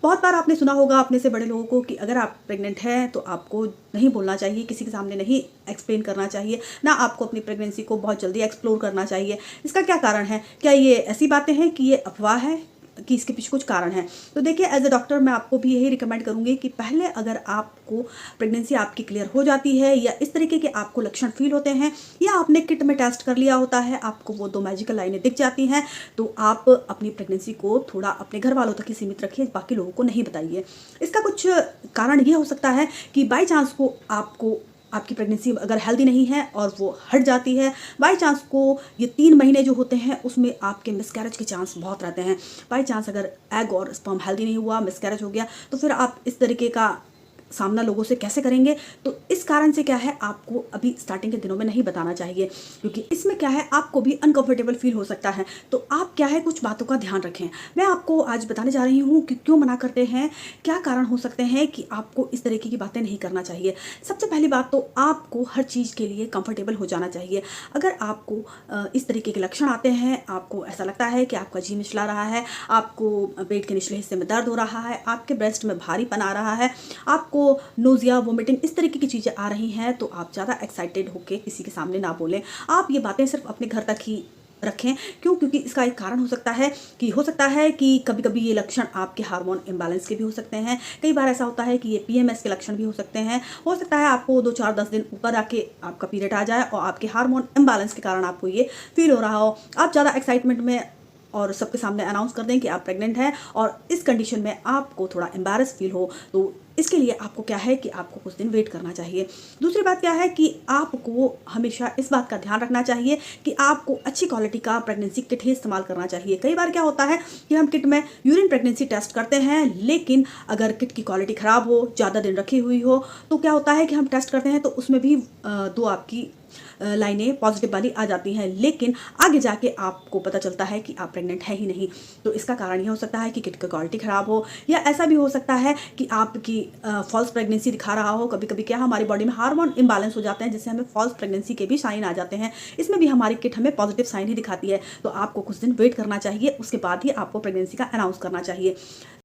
बहुत बार आपने सुना होगा अपने से बड़े लोगों को कि अगर आप प्रेग्नेंट हैं तो आपको नहीं बोलना चाहिए, किसी के सामने नहीं एक्सप्लेन करना चाहिए, ना आपको अपनी प्रेगनेंसी को बहुत जल्दी एक्सप्लोर करना चाहिए। इसका क्या कारण है? क्या ये ऐसी बातें हैं कि ये अफवाह है कि इसके पीछे कुछ कारण है? तो देखिए, एज अ डॉक्टर मैं आपको भी यही रिकमेंड करूंगी कि पहले अगर आपको प्रेगनेंसी आपकी क्लियर हो जाती है या इस तरीके के आपको लक्षण फील होते हैं या आपने किट में टेस्ट कर लिया होता है, आपको वो 2 मैजिकल लाइनें दिख जाती हैं, तो आप अपनी प्रेगनेंसी को थोड़ा अपने घर वालों तक ही सीमित रखिए, बाकी लोगों को नहीं बताइए। इसका कुछ कारण ये हो सकता है कि बाई चांस को आपको आपकी प्रेगनेंसी अगर हेल्दी नहीं है और वो हट जाती है, बाई चांस को ये 3 महीने जो होते हैं उसमें आपके मिसकैरेज के चांस बहुत रहते हैं। बाई चांस अगर एग और स्पर्म हेल्दी नहीं हुआ, मिसकैरेज हो गया, तो फिर आप इस तरीके का सामना लोगों से कैसे करेंगे? तो इस कारण से क्या है, आपको अभी स्टार्टिंग के दिनों में नहीं बताना चाहिए, क्योंकि इसमें क्या है, आपको भी अनकंफर्टेबल फील हो सकता है। तो आप क्या है, कुछ बातों का ध्यान रखें। मैं आपको आज बताने जा रही हूँ कि क्यों मना करते हैं, क्या कारण हो सकते हैं कि आपको इस तरीके की बातें नहीं करना चाहिए। सबसे पहली बात तो आपको हर चीज़ के लिए कंफर्टेबल हो जाना चाहिए। अगर आपको इस तरीके के लक्षण आते हैं, आपको ऐसा लगता है कि आपका जी मिचला रहा है, आपको पेट के निचले हिस्से में दर्द हो रहा है, आपके ब्रेस्ट में भारीपन आ रहा है, आपको नोजिया, वोमिटिंग, इस तरीके की चीज़ें आ रही हैं, तो आप ज़्यादा एक्साइटेड होकर किसी के सामने ना बोलें। आप ये बातें सिर्फ अपने घर तक ही रखें। क्यों? क्योंकि इसका एक कारण हो सकता है कि कभी कभी ये लक्षण आपके हार्मोन इम्बैलेंस के भी हो सकते हैं। कई बार ऐसा होता है कि ये पीएमएस के लक्षण भी हो सकते हैं। हो सकता है आपको 2 4 10 दिन ऊपर आके आपका पीरियड आ जाए और आपके हार्मोन इम्बैलेंस के कारण आपको ये फील हो रहा हो। आप ज़्यादा एक्साइटमेंट में और सबके सामने अनाउंस कर दें कि आप प्रेग्नेंट हैं और इस कंडीशन में आपको थोड़ा एम्बैरस फील हो, तो इसके लिए आपको क्या है कि आपको कुछ दिन वेट करना चाहिए। दूसरी बात क्या है कि आपको हमेशा इस बात का ध्यान रखना चाहिए कि आपको अच्छी क्वालिटी का प्रेगनेंसी किट ही इस्तेमाल करना चाहिए। कई बार क्या होता है कि हम किट में यूरिन प्रेगनेंसी टेस्ट करते हैं, लेकिन अगर किट की क्वालिटी ख़राब हो, ज़्यादा दिन रखी हुई हो, तो क्या होता है कि हम टेस्ट करते हैं तो उसमें भी 2 आपकी लाइनें पॉजिटिव वाली आ जाती हैं, लेकिन आगे जाके आपको पता चलता है कि आप प्रेग्नेंट है ही नहीं। तो इसका कारण ये हो सकता है कि किट की क्वालिटी ख़राब हो, या ऐसा भी हो सकता है कि आपकी फॉल्स प्रेगनेंसी दिखा रहा हो। कभी कभी क्या हमारी बॉडी में हार्मोन इम्बैलेंस हो जाते हैं, जिससे हमें फॉल्स प्रेगनेंसी के भी साइन आ जाते हैं। इसमें भी हमारी किट हमें पॉजिटिव साइन ही दिखाती है। तो आपको कुछ दिन वेट करना चाहिए, उसके बाद ही आपको प्रेगनेंसी का अनाउंस करना चाहिए।